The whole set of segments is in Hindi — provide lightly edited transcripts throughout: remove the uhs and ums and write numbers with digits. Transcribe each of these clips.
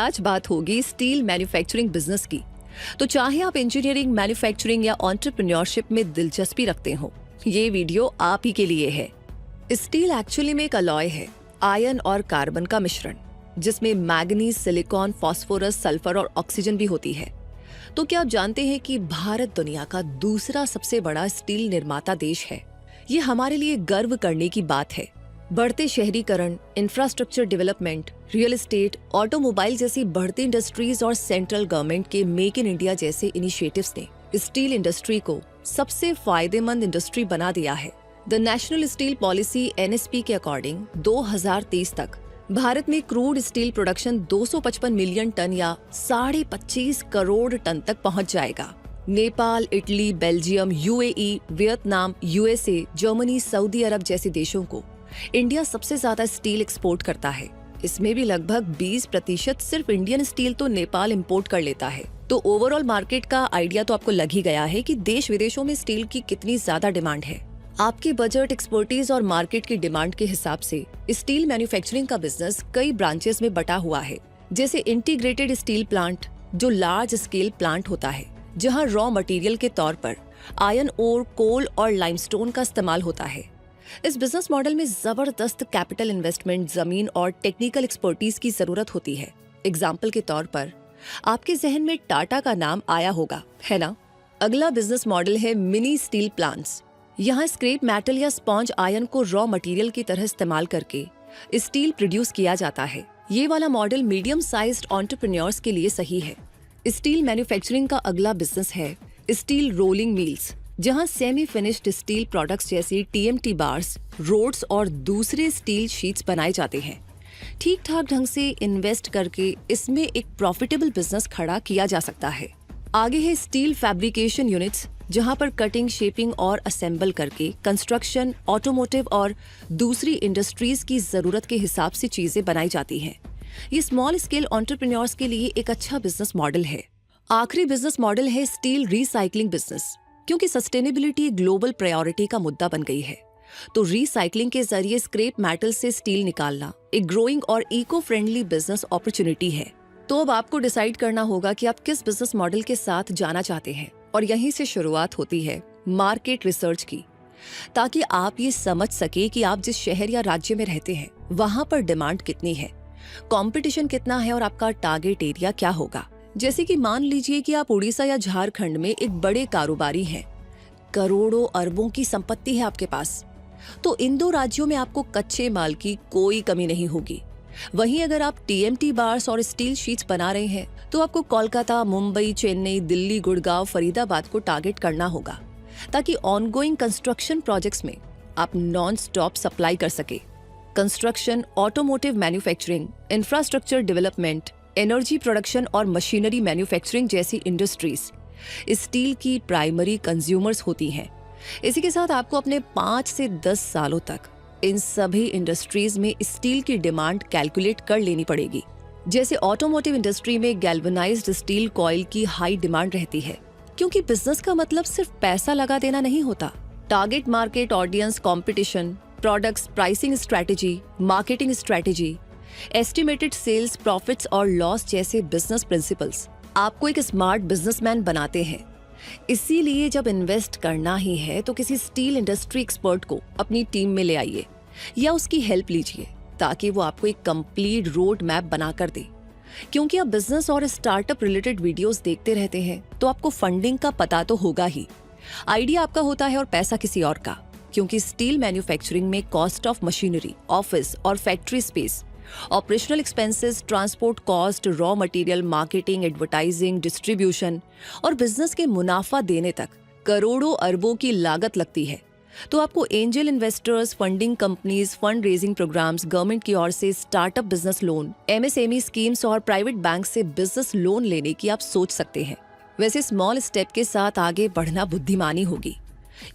आज बात होगी स्टील मैन्युफैक्चरिंग बिजनेस की। तो चाहे आप इंजीनियरिंग, मैन्युफैक्चरिंग या एंटरप्रेन्योरशिप में दिलचस्पी रखते हो, ये वीडियो आप ही के लिए है। स्टील एक्चुअली में एक अलॉय है, आयरन और कार्बन का मिश्रण, जिसमें मैग्नीज, सिलिकॉन, फास्फोरस, सल्फर और ऑक्सीजन भी होती है। तो क्या आप जानते हैं कि भारत दुनिया का दूसरा सबसे बड़ा स्टील निर्माता देश है? ये हमारे लिए गर्व करने की बात है। बढ़ते शहरीकरण, infrastructure development, real estate, automobile जैसी बढ़ती इंडस्ट्रीज और सेंट्रल गवर्नमेंट के मेक इन इंडिया जैसे इनिशिएटिव्स ने स्टील इंडस्ट्री को सबसे फायदेमंद इंडस्ट्री बना दिया है। The national steel policy (NSP) के अकॉर्डिंग 2030 तक भारत में crude steel production 255 million ton या 25.5 करोड़ टन तक पहुंच जाएगा। Nepal, Italy, Belgium, UAE, Vietnam, USA, Germany, Saudi Arab जैसे देशों को इंडिया सबसे ज्यादा स्टील एक्सपोर्ट करता है। इसमें भी लगभग 20% सिर्फ इंडियन स्टील तो नेपाल इंपोर्ट कर लेता है। तो ओवरऑल मार्केट का आइडिया तो आपको लग ही गया है कि देश विदेशों में स्टील की कितनी ज्यादा डिमांड है। आपके बजट, एक्सपर्टीज और मार्केट की डिमांड के हिसाब से स्टील मैन्युफैक्चरिंग का बिजनेस कई ब्रांचेस में बटा हुआ है। जैसे इंटीग्रेटेड स्टील प्लांट, जो लार्ज स्केल प्लांट होता है, जहां रॉ मटेरियल के तौर पर आयरन ओर, कोल और लाइमस्टोन का इस्तेमाल होता है। इस बिजनेस मॉडल में जबरदस्त कैपिटल इन्वेस्टमेंट, जमीन और टेक्निकल एक्सपर्टीज की जरूरत होती है। एग्जाम्पल के तौर पर आपके जहन में टाटा का नाम आया होगा, है ना? अगला बिजनेस मॉडल है मिनी स्टील प्लांट्स। यहाँ स्क्रैप मेटल या स्पॉन्ज आयरन को रॉ मटेरियल की तरह इस्तेमाल करके स्टील प्रोड्यूस किया जाता है। ये वाला मॉडल मीडियम साइज्ड एंटरप्रेन्योर्स के लिए सही है। स्टील मैन्युफैक्चरिंग का अगला बिजनेस है स्टील रोलिंग मिल्स, जहां सेमी फिनिश्ड स्टील प्रोडक्ट्स जैसे TMT बार्स, रोड्स और दूसरे स्टील शीट्स बनाए जाते हैं। ठीक ठाक ढंग से इन्वेस्ट करके इसमें एक प्रॉफिटेबल बिजनेस खड़ा किया जा सकता है। आगे है स्टील फैब्रिकेशन यूनिट्स, जहां पर कटिंग, शेपिंग और असेंबल करके कंस्ट्रक्शन, ऑटोमोटिव और दूसरी इंडस्ट्रीज की जरूरत के हिसाब से चीजें बनाई जाती हैं। ये स्मॉल स्केल एंटरप्रेन्योर्स के लिए एक अच्छा बिजनेस मॉडल है। आखिरी बिजनेस मॉडल है स्टील रिसाइकलिंग बिजनेस। क्योंकि सस्टेनेबिलिटी ग्लोबल प्रायोरिटी का मुद्दा बन गई है, तो रिसाइकलिंग के जरिए स्क्रैप मेटल से स्टील निकालना एक ग्रोइंग और इको फ्रेंडली बिजनेस अपॉर्चुनिटी है। तो अब आपको डिसाइड करना होगा कि आप किस बिजनेस मॉडल के साथ जाना चाहते हैं, और यहीं से शुरुआत होती है मार्केट रिसर्च की, ताकि आप ये समझ सके कि आप जिस शहर या राज्य में रहते हैं वहां पर डिमांड कितनी है, कंपटीशन कितना है और आपका टारगेट एरिया क्या होगा। जैसे कि मान लीजिए कि आप उड़ीसा या झारखंड में एक बड़े कारोबारी हैं, करोड़ों अरबों की संपत्ति है आपके पास, तो इन दो राज्यों में आपको कच्चे माल की कोई कमी नहीं होगी। वहीं अगर आप TMT बार्स और स्टील शीट्स बना रहे हैं, तो आपको कोलकाता, मुंबई, चेन्नई, दिल्ली, गुड़गांव, फरीदाबाद को टारगेट करना होगा, ताकि ऑनगोइंग कंस्ट्रक्शन प्रोजेक्ट्स में आप नॉन स्टॉप सप्लाई कर सके। Construction, automotive manufacturing, infrastructure development, energy production और मशीनरी मैन्युफैक्चरिंग जैसी इंडस्ट्रीज स्टील की प्राइमरी कंज्यूमर्स होती हैं। इसी के साथ आपको अपने 5 से 10 सालों तक इन सभी इंडस्ट्रीज में स्टील की डिमांड कैलकुलेट कर लेनी पड़ेगी। जैसे ऑटोमोटिव इंडस्ट्री में गैल्वेनाइज्ड स्टील कॉइल की हाई डिमांड रहती है, क्योंकि बिजनेस का मतलब सिर्फ पैसा लगा देना नहीं होता। Target market, audience, competition, products, pricing strategy, marketing strategy, estimated sales, profits और लॉस जैसे बिजनेस प्रिंसिपल्स आपको एक स्मार्ट बिजनेसमैन बनाते हैं। इसीलिए जब इन्वेस्ट करना ही है तो किसी स्टील इंडस्ट्री एक्सपर्ट को अपनी टीम में ले आइए या उसकी हेल्प लीजिए, ताकि वो आपको एक कंप्लीट रोड मैप बना कर दे। क्योंकि आप बिजनेस और स्टार्टअप रिलेटेड वीडियोस देखते रहते हैं, तो आपको फंडिंग का पता तो होगा ही। आइडिया आपका होता है और पैसा किसी और का, क्योंकि स्टील मैन्युफैक्चरिंग में कॉस्ट ऑफ मशीनरी, ऑफिस और factory space, operational expenses, transport cost, raw material, marketing, advertising, distribution और बिजनेस के मुनाफा देने तक करोड़ों अरबों की लागत लगती है। तो आपको angel investors, funding companies, fund raising programmes, government की ओर से startup business loan, MSME schemes और प्राइवेट बैंक से बिजनेस लोन लेने की आप सोच सकते हैं। वैसे स्मॉल स्टेप के साथ आगे बढ़ना बुद्धिमानी होगी,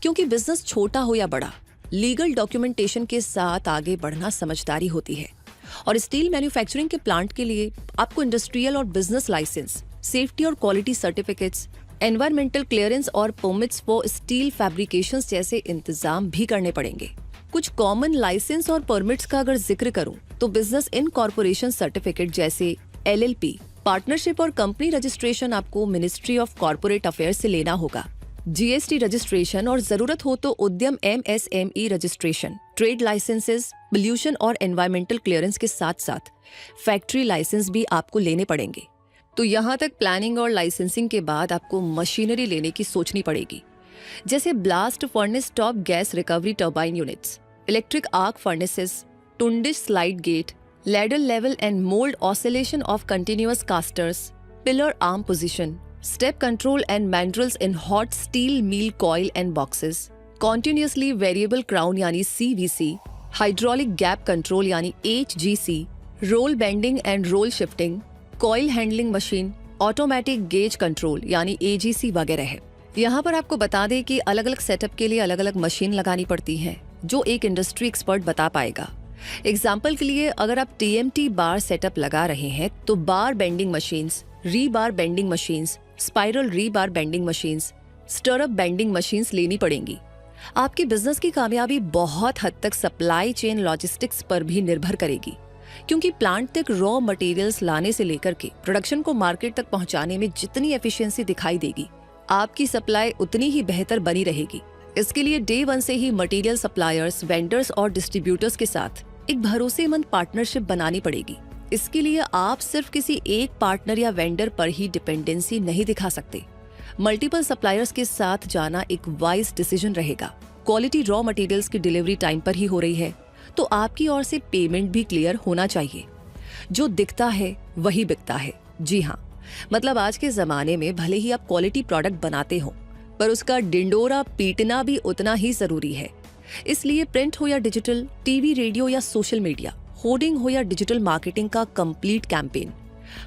क्योंकि बिजनेस छोटा हो या बड़ा, लीगल डॉक्यूमेंटेशन के साथ आगे बढ़ना समझदारी होती है। और स्टील मैन्युफैक्चरिंग के प्लांट के लिए आपको इंडस्ट्रियल और बिजनेस लाइसेंस, सेफ्टी और क्वालिटी सर्टिफिकेट्स, एनवायरमेंटल क्लियरेंस और परमिट्स फॉर स्टील फैब्रिकेशंस जैसे इंतजाम भी करने पड़ेंगे। कुछ कॉमन लाइसेंस और परमिट्स का अगर जिक्र करूं तो बिजनेस इनकॉर्पोरेशन सर्टिफिकेट जैसे LLP पार्टनरशिप और कंपनी रजिस्ट्रेशन आपको मिनिस्ट्री ऑफ कॉर्पोरेट अफेयर्स से लेना होगा। GST रजिस्ट्रेशन और जरूरत हो तो उद्यम MSME registration, trade licences, pollution और एनवायरमेंटल क्लियरेंस के साथ साथ फैक्ट्री लाइसेंस भी आपको लेने पड़ेंगे। तो यहाँ तक प्लानिंग और लाइसेंसिंग के बाद आपको मशीनरी लेने की सोचनी पड़ेगी, जैसे blast furnace top gas recovery turbine units, electric arc furnaces, tundish slide gate, ladder level and mould oscillation of continuous casters, pillar arm position, step control and mandrels in hot steel meal coil and boxes, continuously variable crown यानी CVC, hydraulic gap control यानी HGC, roll bending and roll shifting, coil handling machine, automatic gauge control यानी AGC वगैरह है। यहाँ पर आपको बता दें कि अलग अलग सेटअप के लिए अलग अलग मशीन लगानी पड़ती हैं, जो एक इंडस्ट्री एक्सपर्ट बता पाएगा। एग्जाम्पल के लिए अगर आप TMT बार सेटअप लगा रहे हैं तो bar bending machines, rebar bending machines, spiral rebar bending machines, stirrup bending machines लेनी पड़ेंगी। आपकी बिजनेस की कामयाबी बहुत हद तक सप्लाई चेन लॉजिस्टिक्स पर भी निर्भर करेगी, क्योंकि प्लांट तक रॉ मटेरियल्स लाने से लेकर के प्रोडक्शन को मार्केट तक पहुंचाने में जितनी एफिशिएंसी दिखाई देगी, आपकी सप्लाई उतनी ही बेहतर बनी रहेगी। इसके लिए डे 1 से ही मटेरियल सप्लायर्स, वेंडर्स और डिस्ट्रीब्यूटर्स के साथ एक भरोसेमंद पार्टनरशिप बनानी पड़ेगी। इसके लिए आप सिर्फ किसी एक पार्टनर या वेंडर पर ही डिपेंडेंसी नहीं दिखा सकते। मल्टीपल सप्लायर्स के साथ जाना एक वाइज डिसीजन रहेगा। क्वालिटी रॉ मटेरियल्स की डिलीवरी टाइम पर ही हो रही है तो आपकी ओर से पेमेंट भी क्लियर होना चाहिए। जो दिखता है वही बिकता है। जी हाँ, मतलब आज के जमाने में भले ही आप क्वालिटी प्रोडक्ट बनाते हो, पर उसका डिंडोरा पीटना भी उतना ही जरूरी है। इसलिए प्रिंट हो या डिजिटल, टीवी, रेडियो या सोशल मीडिया, होर्डिंग हो या डिजिटल मार्केटिंग का कंप्लीट कैंपेन,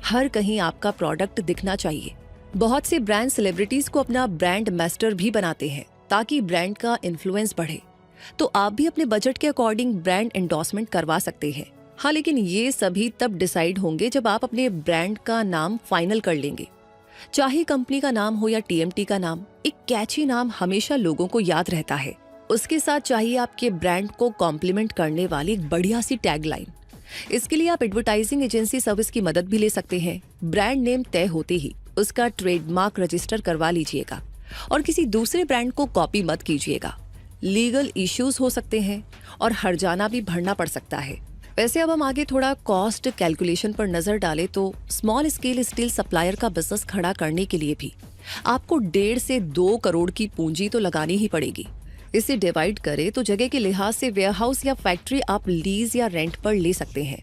हर कहीं आपका प्रोडक्ट दिखना चाहिए। बहुत से ब्रांड सेलिब्रिटीज को अपना ब्रांड एम्बेसडर भी बनाते हैं ताकि ब्रांड का इन्फ्लुएंस बढ़े। तो आप भी अपने बजट के अकॉर्डिंग ब्रांड एंडोर्समेंट करवा सकते हैं। हाँ, लेकिन ये सभी तब डिसाइड होंगे जब आप अपने ब्रांड का नाम फाइनल कर लेंगे। चाहे कंपनी का नाम हो या TMT का नाम, एक कैची नाम हमेशा लोगों को याद रहता है। उसके साथ चाहिए आपके ब्रांड को कॉम्प्लीमेंट करने वाली एक बढ़िया सी टैगलाइन। इसके लिए आप एडवर्टाइजिंग एजेंसी सर्विस की मदद भी ले सकते हैं। ब्रांड नेम तय होते ही उसका ट्रेडमार्क रजिस्टर करवा लीजिएगा और किसी दूसरे ब्रांड को कॉपी मत कीजिएगा। लीगल इश्यूज हो सकते हैं और हर्जाना भी भरना पड़ सकता है। वैसे अब हम आगे थोड़ा कॉस्ट कैलकुलेशन पर नजर डालें तो स्मॉल स्केल स्टील सप्लायर का बिजनेस खड़ा करने के लिए भी आपको 1.5 से 2 करोड़ की पूंजी तो लगानी ही पड़ेगी। इसे डिवाइड करें तो जगह के लिहाज से वेयरहाउस या फैक्ट्री आप लीज या रेंट पर ले सकते हैं।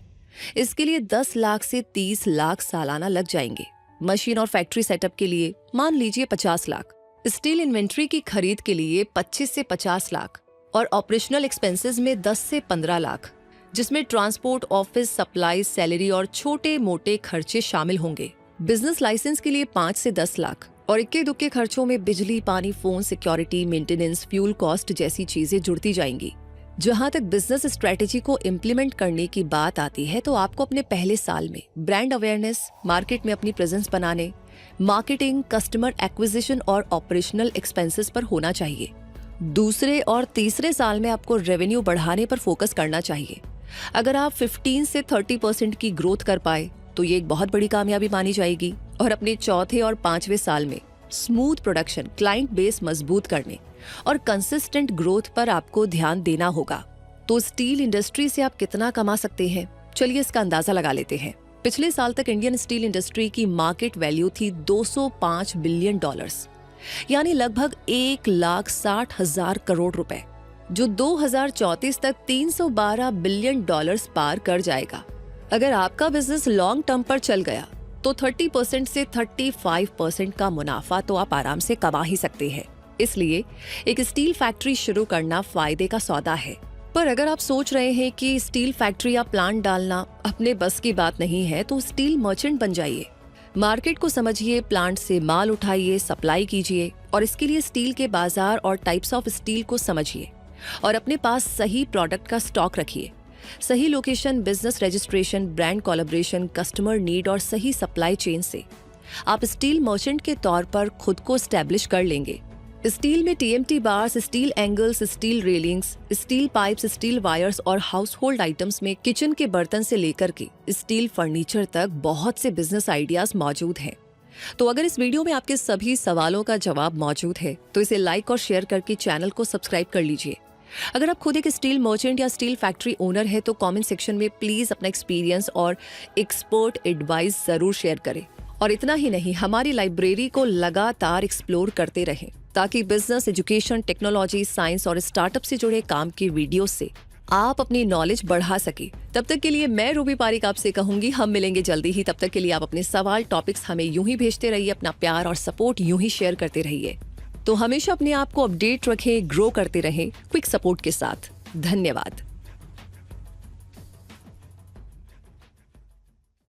इसके लिए 10 लाख से 30 लाख सालाना लग जाएंगे। मशीन और फैक्ट्री सेटअप के लिए मान लीजिए 50 लाख, स्टील इन्वेंट्री की खरीद के लिए 25 से 50 लाख और ऑपरेशनल एक्सपेंसेस में 10 से 15 लाख, जिसमें ट्रांसपोर्ट, ऑफिस सप्लाई, सैलरी और छोटे मोटे खर्चे शामिल होंगे। बिजनेस लाइसेंस के लिए 5 से 10 लाख और इक्के दुक्के खर्चों में बिजली, पानी, phone, security, maintenance, fuel cost जैसी चीजें जुड़ती जाएंगी। जहां तक बिजनेस स्ट्रेटेजी को इम्प्लीमेंट करने की बात आती है तो आपको अपने पहले साल में ब्रांड अवेयरनेस, मार्केट में अपनी प्रेजेंस बनाने, मार्केटिंग, कस्टमर एक्विजिशन और ऑपरेशनल एक्सपेंसेस पर होना चाहिए। दूसरे और तीसरे साल में आपको रेवेन्यू बढ़ाने पर फोकस करना चाहिए। अगर आप 15 से 30% की ग्रोथ कर पाए तो ये एक बहुत बड़ी कामयाबी मानी जाएगी। और अपने चौथे और 5वें साल में स्मूथ प्रोडक्शन, क्लाइंट बेस मजबूत करने और कंसिस्टेंट ग्रोथ पर आपको ध्यान देना होगा। तो स्टील इंडस्ट्री से आप कितना कमा सकते हैं, चलिए इसका अंदाजा लगा लेते हैं। पिछले साल तक इंडियन स्टील इंडस्ट्री की मार्केट वैल्यू थी $205 बिलियन, यानी लगभग 1,60,000 करोड़ रुपए, जो 2034 तक $312 बिलियन पार कर जाएगा। अगर आपका बिजनेस लॉन्ग टर्म पर चल गया तो 30% से 35% का मुनाफा तो आप आराम से कमा ही सकते हैं। इसलिए एक स्टील फैक्ट्री शुरू करना फायदे का सौदा है। पर अगर आप सोच रहे हैं कि स्टील फैक्ट्री या प्लांट डालना अपने बस की बात नहीं है तो स्टील मर्चेंट बन जाइए। मार्केट को समझिए, प्लांट से माल उठाइए, सप्लाई कीजिए और इसके लिए स्टील के बाजार और टाइप्स ऑफ स्टील को समझिए और अपने पास सही प्रोडक्ट का स्टॉक रखिए। सही location, business registration, brand collaboration, customer need और सही सप्लाई चेन से आप स्टील मर्चेंट के तौर पर खुद को एस्टैब्लिश कर लेंगे। स्टील में TMT bars, steel angles, steel railings, steel pipes, steel wires और हाउस होल्ड आइटम्स में किचन के बर्तन से लेकर के स्टील फर्नीचर तक बहुत से बिजनेस आइडियाज मौजूद हैं। तो अगर इस वीडियो में आपके सभी सवालों का जवाब मौजूद है तो इसे लाइक और शेयर करके चैनल को सब्सक्राइब कर लीजिए। अगर आप खुद एक स्टील मर्चेंट या स्टील फैक्ट्री ओनर है तो कमेंट सेक्शन में प्लीज अपना एक्सपीरियंस और एक्सपर्ट एडवाइस जरूर शेयर करें। और इतना ही नहीं, हमारी लाइब्रेरी को लगातार एक्सप्लोर करते रहें ताकि बिजनेस, एजुकेशन, टेक्नोलॉजी, साइंस और स्टार्टअप से जुड़े काम की वीडियो से आप अपनी नॉलेज बढ़ा सके। तब तक के लिए मैं रूबी पारिक आपसे कहूंगी हम मिलेंगे जल्दी ही। तब तक के लिए आप अपने सवाल, टॉपिक्स हमें यूं ही भेजते रहिए, अपना प्यार और सपोर्ट यूं ही शेयर करते रहिए। तो हमेशा अपने आप को अपडेट रखें, ग्रो करते रहें क्विक सपोर्ट के साथ। धन्यवाद।